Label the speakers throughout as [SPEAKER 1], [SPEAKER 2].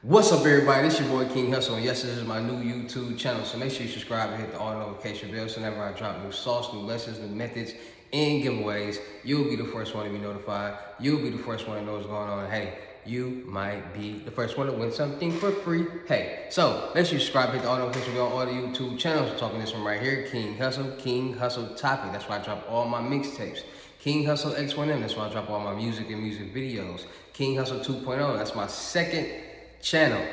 [SPEAKER 1] What's up, everybody? This your boy King Hussle, and yes, this is my new YouTube channel. So make sure you subscribe and hit the all notification bell so whenever I drop new sauce, new lessons, new methods, and giveaways, you'll be the first one to be notified. You'll be the first one to know what's going on. Hey, you might be the first one to win something for free. Hey, so make sure you subscribe, hit the all notification bell on all the YouTube channels. I'm talking this one right here, King Hussle Topic. That's why I drop all my mixtapes. King Hussle X1M. That's why I drop all my music and music videos. King Hussle 2.0. That's my second channel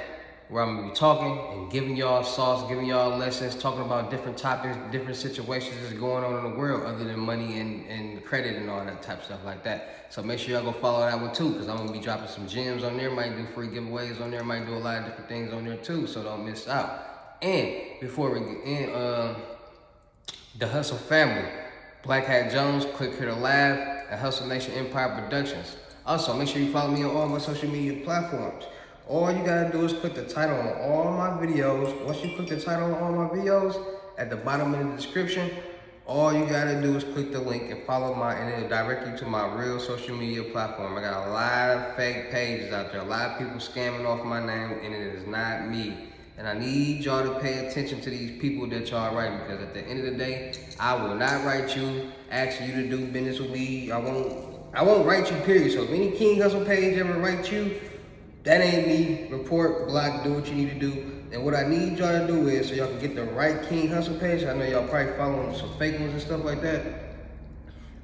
[SPEAKER 1] where I'm gonna be talking and giving y'all sauce, giving y'all lessons, talking about different topics, different situations that's going on in the world other than money and credit and all that type of stuff like that. So make sure y'all go follow that one too, because I'm gonna be dropping some gems on there, might do free giveaways on there, might do a lot of different things on there too, so don't miss out. And before we get in, the Hussle family, Blachat Jones, click here to laugh, and Hussle Nation Empire Productions. Also, make sure you follow me on all my social media platforms. All you gotta do is click the title on all my videos. Once you click the title on all my videos, at the bottom of the description, all you gotta do is click the link and follow and it'll direct you to my real social media platform. I got a lot of fake pages out there, a lot of people scamming off my name, and it is not me. And I need y'all to pay attention to these people that y'all write, because at the end of the day, I will not write you, asking you to do business with me. I won't write you, period. So if any King Hussle page ever writes you, that ain't me. Report, block, do what you need to do. And what I need y'all to do is, so y'all can get the right King Hussle page, I know y'all probably following some fake ones and stuff like that.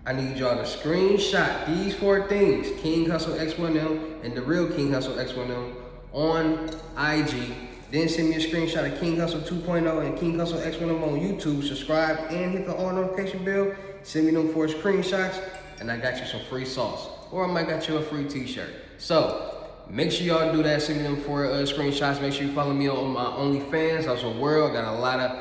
[SPEAKER 1] I need y'all to screenshot these 4 things, King Hussle X1M and the real King Hussle X1M on IG. Then send me a screenshot of King Hussle 2.0 and King Hussle X1M on YouTube. Subscribe and hit the all notification bell. Send me them 4 screenshots and I got you some free sauce. Or I might got you a free t-shirt. So, make sure y'all do that. Send me them 4 screenshots. Make sure you follow me on my OnlyFans. Hussle World. Got a lot of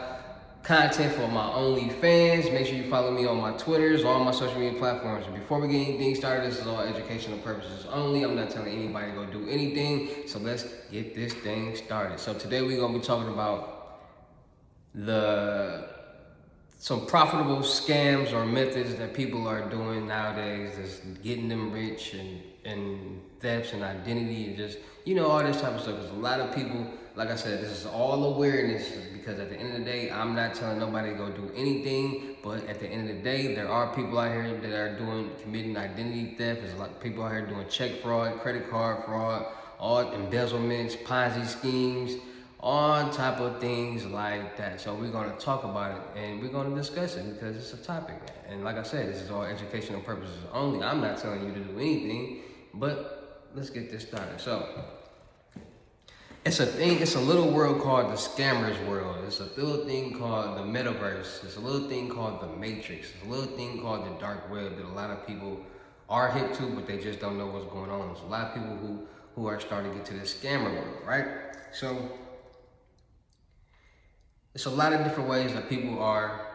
[SPEAKER 1] content for my OnlyFans. Make sure you follow me on my Twitters, all my social media platforms. And before we get anything started, this is all educational purposes only. I'm not telling anybody to go do anything. So let's get this thing started. So today we're going to be talking about some profitable scams or methods that people are doing nowadays that's getting them rich, and thefts and identity and just, all this type of stuff. Because a lot of people, like I said, this is all awareness, because at the end of the day, I'm not telling nobody to go do anything, but at the end of the day, there are people out here that are committing identity theft. There's a lot of people out here doing check fraud, credit card fraud, all embezzlements, Ponzi schemes, all type of things like that. So we're going to talk about it and we're going to discuss it because it's a topic. And like I said, this is all educational purposes only. I'm not telling you to do anything, but let's get this started. So it's a little world called the scammers world. It's a little thing called the metaverse. It's a little thing called the matrix. It's a little thing called the dark web that a lot of people are hip to, but they just don't know what's going on. There's a lot of people who are starting to get to this scammer world, right? So it's a lot of different ways that people are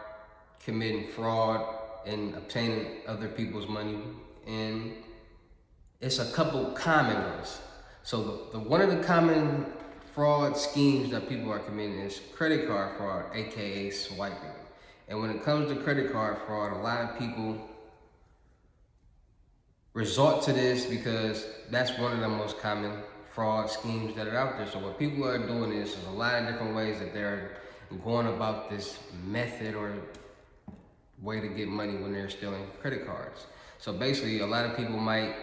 [SPEAKER 1] committing fraud and obtaining other people's money, and it's a couple common ones. So the one of the common fraud schemes that people are committing is credit card fraud, aka swiping. And when it comes to credit card fraud, a lot of people resort to this because that's one of the most common fraud schemes that are out there. So what people are doing is there's a lot of different ways that they're going about this method or way to get money when they're stealing credit cards. So basically, a lot of people might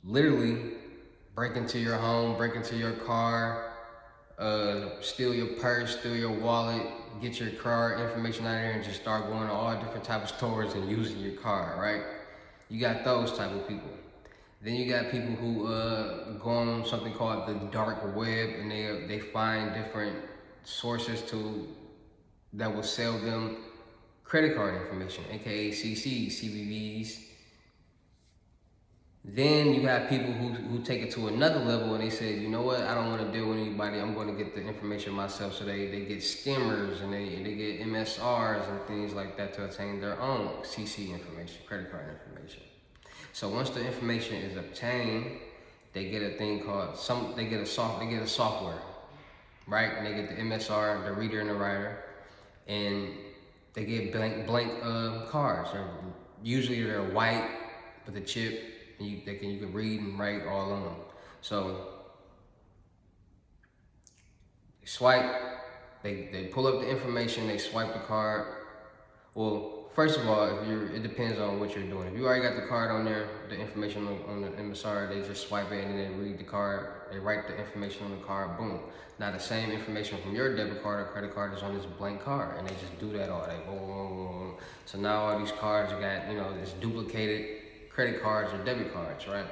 [SPEAKER 1] literally break into your home, break into your car, steal your purse, steal your wallet, get your car information out of there and just start going to all different types of stores and using your car, right? You got those type of people. Then you got people who go on something called the dark web, and they find different sources that will sell them credit card information, aka CCs, CVVs. Then you have people who take it to another level and they say, you know what, I don't want to deal with anybody, I'm going to get the information myself. So they get skimmers and they get MSRs and things like that to obtain their own CC information, credit card information. So once the information is obtained, they get a thing called they get a software, right? And they get the MSR, the reader and the writer, and they get blank cards. Usually they're white with a chip, and you can read and write all on them. So swipe, they pull up the information, they swipe the card. Well, first of all, it depends on what you're doing. If you already got the card on there, the information on the MSR, they just swipe it and then they read the card. They write the information on the card, boom. Now the same information from your debit card or credit card is on this blank card, and they just do that all day. Boom, boom, boom, boom. So now all these cards you got, it's duplicated credit cards or debit cards, right?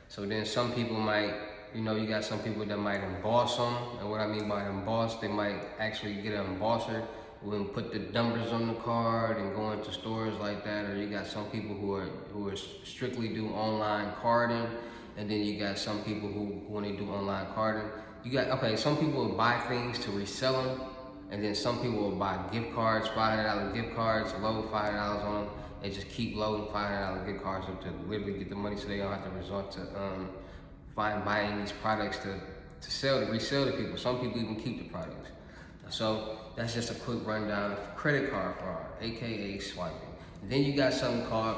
[SPEAKER 1] So then some people might, you got some people that might emboss them, and what I mean by emboss, they might actually get an embosser and put the numbers on the card and go into stores like that. Or you got some people who are strictly do online carding, and then you got some people who when they do online carding, some people will buy things to resell them, and then some people will buy gift cards, $500 gift cards, load $500 on them. They just keep loading $500 gift cards up to literally get the money, so they don't have to resort to buying these products to resell to people. Some people even keep the products. So that's just a quick rundown of credit card fraud, aka swiping. And then you got something called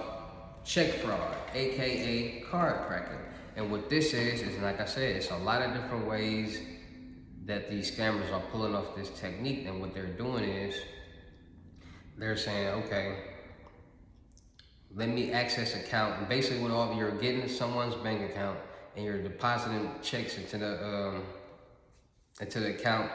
[SPEAKER 1] check fraud, aka card cracking. And what this is like I said, it's a lot of different ways that these scammers are pulling off this technique. And what they're doing is they're saying, okay, let me access account. And basically what you're getting someone's bank account and you're depositing checks into the account.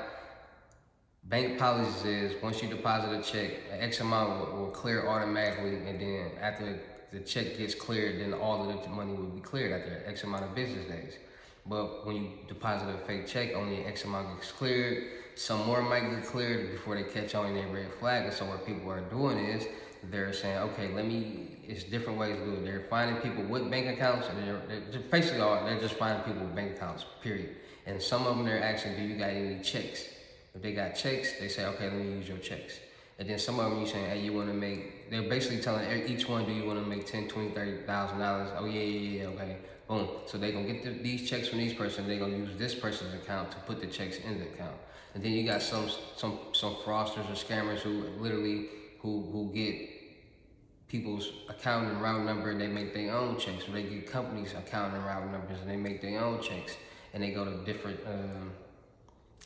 [SPEAKER 1] Bank policies is once you deposit a check, an X amount will clear automatically, and then after the check gets cleared, then all of the money will be cleared after X amount of business days. But when you deposit a fake check, only X amount gets cleared. Some more might get cleared before they catch on their red flag. And so what people are doing is they're saying, okay, it's different ways to do it. They're finding people with bank accounts, and they're just finding people with bank accounts, period. And some of them they're asking, do you got any checks? If they got checks, they say, okay, let me use your checks. And then some of them you saying, hey, you want to make, they're basically telling each one, do you want to make $10,000, $20,000, $30,000? Oh yeah, okay, boom. So they gonna get these checks from these person, they gonna use this person's account to put the checks in the account. And then you got some fraudsters or scammers who literally, who get people's account and route number and they make their own checks. Or they get companies' account and route numbers and they make their own checks. And they go to different,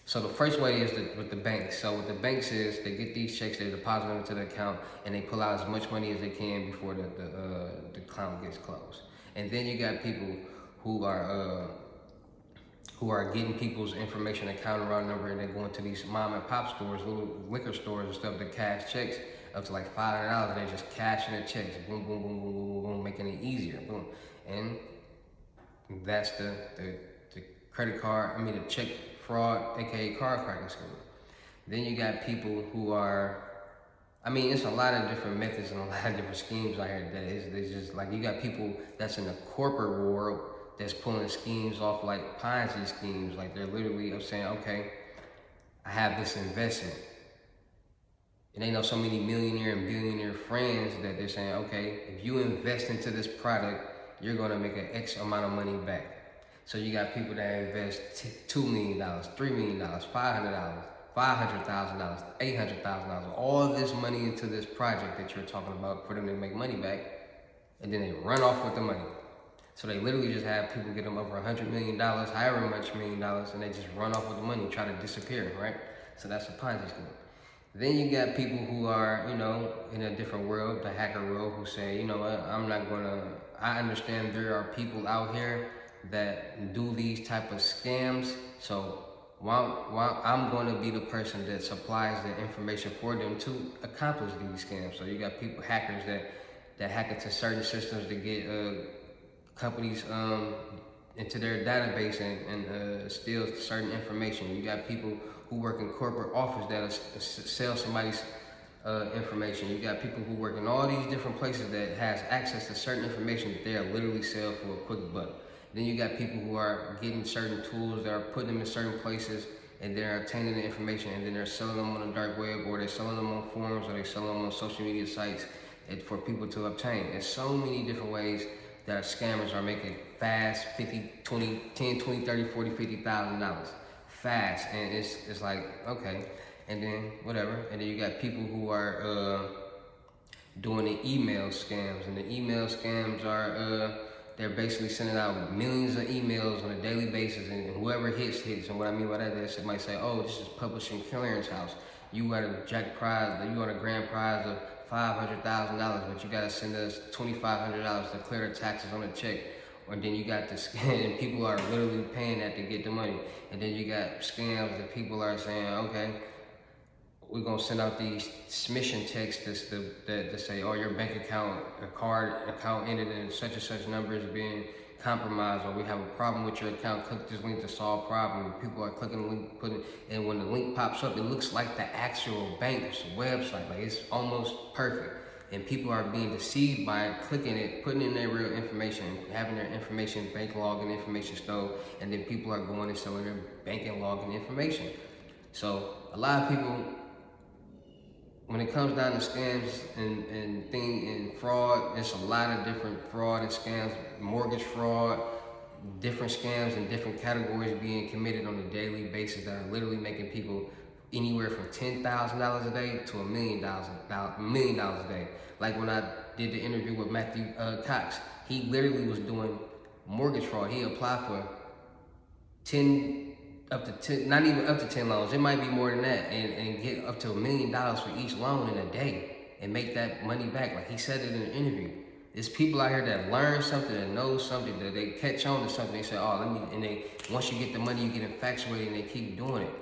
[SPEAKER 1] so the first way is with the banks. So what the banks is, they get these checks, they deposit them into the account, and they pull out as much money as they can before the account gets closed. And then you got people who are getting people's information, account and route number, and they're going to these mom and pop stores, little liquor stores and stuff that cash checks up to like $500, and they're just cashing the checks, boom, boom, boom, boom, boom, boom, boom, making it easier, boom. And that's the credit card, the check fraud, aka card cracking scheme. Then you got people who are, it's a lot of different methods and a lot of different schemes out here that is just like, you got people that's in the corporate world that's pulling schemes off like Ponzi schemes. Like they're literally saying, okay, I have this investment. And they know so many millionaire and billionaire friends that they're saying, okay, if you invest into this product, you're gonna make an X amount of money back. So you got people that invest $2 million, $3 million, $500,000, $500,000, $800,000, all this money into this project that you're talking about for them to make money back, and then they run off with the money. So they literally just have people get them over $100 million, however much $1 million, and they just run off with the money, try to disappear, right? So that's a Ponzi scheme. Then you got people who are, in a different world, the hacker world, who say, you know what, I understand there are people out here that do these type of scams, so while I'm going to be the person that supplies the information for them to accomplish these scams. So you got hackers that hack into certain systems to get companies into their database and steal certain information. You got people who work in corporate office that sell somebody's information. You got people who work in all these different places that has access to certain information that they'll literally sell for a quick buck. Then you got people who are getting certain tools, that are putting them in certain places, and they're obtaining the information, and then they're selling them on the dark web, or they're selling them on forums, or they're selling them on social media sites for people to obtain. There's so many different ways that scammers are making fast $50, $20, $10, $20, $30, $40, $50,000 fast, and it's like, okay, and then whatever. And then you got people who are doing the email scams, and the email scams are they're basically sending out millions of emails on a daily basis, and whoever hits. And what I mean by that is it might say, oh, this is publishing clearance house. You got a you got a grand prize of $500,000, but you got to send us $2,500 to clear the taxes on the check. Or then you got the scam, and people are literally paying that to get the money. And then you got scams that people are saying, okay, we're gonna send out these submission texts that say, oh, your bank account, a card account ended in such and such number is being compromised, or we have a problem with your account, click this link to solve problem. People are clicking the link, and when the link pops up, it looks like the actual bank's website. Like, it's almost perfect. And people are being deceived by clicking it, putting in their real information, having their information, bank login information stolen, and then people are going and selling their banking login information. So a lot of people, when it comes down to scams and fraud, there's a lot of different fraud and scams, mortgage fraud, different scams and different categories being committed on a daily basis that are literally making people anywhere from $10,000 a day to $1 million a day. Like when I did the interview with Matthew Cox, he literally was doing mortgage fraud. He applied for not even up to 10 loans. It might be more than that, and get up to $1 million for each loan in a day and make that money back. Like he said it in an interview. There's people out here that learn something, that know something, that they catch on to something. They say, oh, once you get the money, you get infatuated and they keep doing it.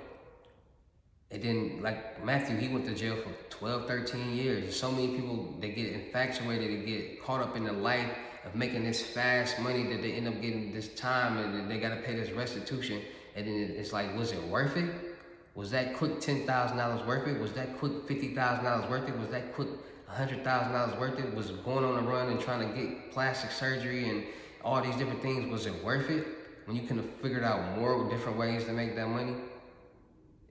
[SPEAKER 1] And then, like Matthew, he went to jail for 12, 13 years. There's so many people, they get infatuated and get caught up in the life of making this fast money that they end up getting this time, and then they got to pay this restitution. And then it's like, was it worth it? Was that quick $10,000 worth it? Was that quick $50,000 worth it? Was that quick $100,000 worth it? Was going on a run and trying to get plastic surgery and all these different things, was it worth it? When you could have figured out more different ways to make that money?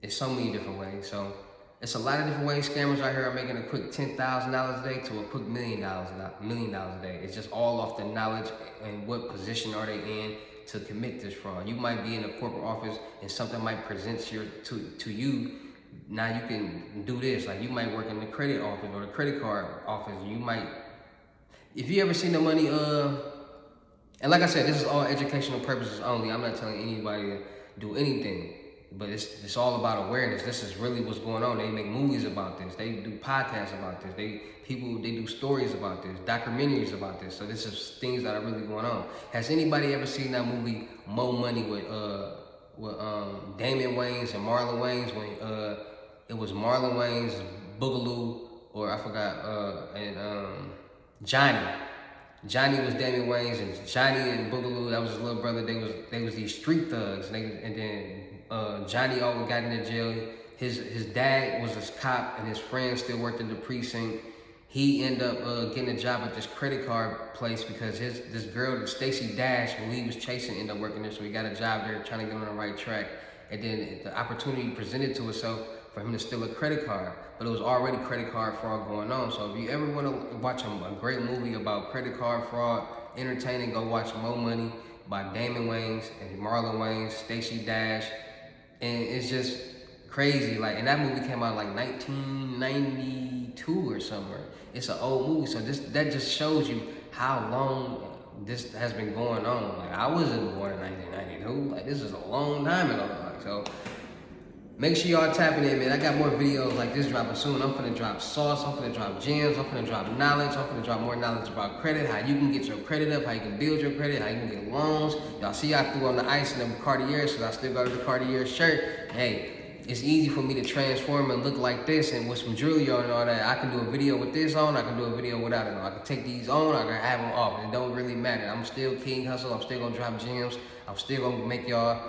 [SPEAKER 1] It's so many different ways. So it's a lot of different ways scammers out here are making a quick $10,000 a day to a quick $1 million a day. It's just all off the knowledge and what position are they in to commit this fraud. You might be in a corporate office and something might present to you. Now you can do this. Like you might work in the credit office or the credit card office. You might, if you ever seen the money, and like I said, this is all educational purposes only. I'm not telling anybody to do anything. But it's all about awareness. This is really what's going on. They make movies about this. They do podcasts about this. They do stories about this, documentaries about this. So this is things that are really going on. Has anybody ever seen that movie Mo Money with Damon Wayans and Marlon Wayans, when it was Marlon Wayans, Boogaloo, or I forgot, and Johnny. Johnny was Damon Wayans, and Johnny and Boogaloo, that was his little brother. They was these street thugs, and then Johnny always got into jail. His dad was a cop, and his friend still worked in the precinct. He ended up getting a job at this credit card place because this girl, Stacey Dash, who he was chasing, ended up working there. So he got a job there, trying to get on the right track. And then the opportunity presented to itself for him to steal a credit card, but it was already credit card fraud going on. So if you ever want to watch a great movie about credit card fraud, entertaining, go watch Mo Money by Damon Wayans and Marlon Wayans, Stacey Dash. And it's just crazy. Like, and that movie came out like 1992 or somewhere. It's an old movie, so that just shows you how long this has been going on. Like, I wasn't born in 1992. Like, this is a long time ago. Like, so make sure y'all tapping in, man. I got more videos like this dropping soon. I'm finna drop sauce. I'm finna drop gems. I'm finna drop knowledge. I'm finna drop more knowledge about credit, how you can get your credit up, how you can build your credit, how you can get loans. Y'all see I threw on the ice and them Cartiers, so I still got the Cartier shirt. Hey, it's easy for me to transform and look like this and with some jewelry on and all that. I can do a video with this on. I can do a video without it on. I can take these on. I can have them off. It don't really matter. I'm still King Hussle. I'm still gonna drop gems. I'm still gonna make y'all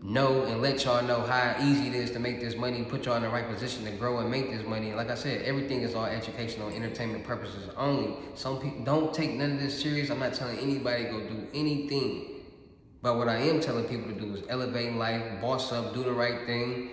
[SPEAKER 1] know and let y'all know how easy it is to make this money, put y'all in the right position to grow and make this money. And like I said, everything is all educational, entertainment purposes only. Some people don't take none of this serious. I'm not telling anybody to go do anything. But what I am telling people to do is elevate in life, boss up, do the right thing.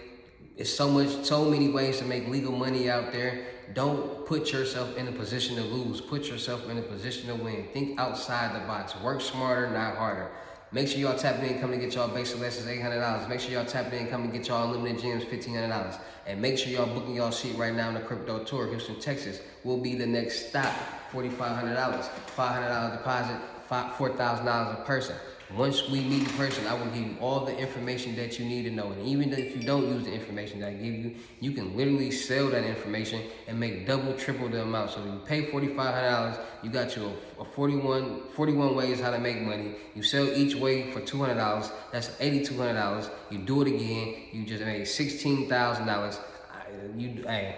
[SPEAKER 1] It's so many ways to make legal money out there. Don't put yourself in a position to lose. Put yourself in a position to win. Think outside the box. Work smarter, not harder. Make sure y'all tap in, come to get y'all basic lessons, $800. Make sure y'all tap in, come to get y'all unlimited gems, $1,500. And make sure y'all booking y'all seat right now on the crypto tour, Houston, Texas. Will be the next stop, $4,500. $500 deposit, $4,000 a person. Once we meet the person, I will give you all the information that you need to know. And even if you don't use the information that I give you, you can literally sell that information and make double, triple the amount. So you pay $4,500, you got you a 41 ways how to make money. You sell each way for $200, that's $8,200. You do it again, you just made $16,000. Hey.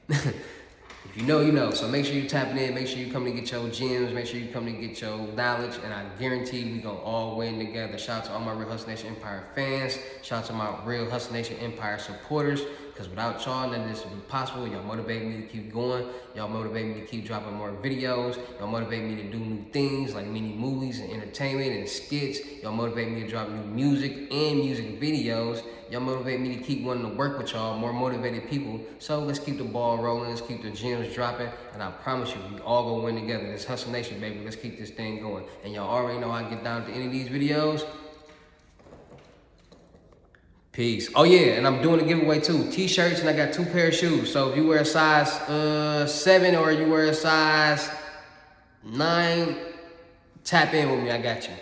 [SPEAKER 1] If you know, you know. So make sure you tapping in. Make sure you come to get your gems. Make sure you come to get your knowledge. And I guarantee we gonna all win together. Shout out to all my Real Hussle Nation Empire fans. Shout out to my Real Hussle Nation Empire supporters. Because without y'all, none of this would be possible. Y'all motivate me to keep going. Y'all motivate me to keep dropping more videos. Y'all motivate me to do new things like mini movies and entertainment and skits. Y'all motivate me to drop new music and music videos. Y'all motivate me to keep wanting to work with y'all, more motivated people. So let's keep the ball rolling. Let's keep the gems dropping. And I promise you, we all gonna win together. It's Hussle Nation, baby. Let's keep this thing going. And y'all already know how I get down at the end of these videos. Peace. Oh yeah, and I'm doing a giveaway too. T-shirts, and I got 2 pair of shoes. So if you wear a size 7 or you wear a size 9, tap in with me. I got you.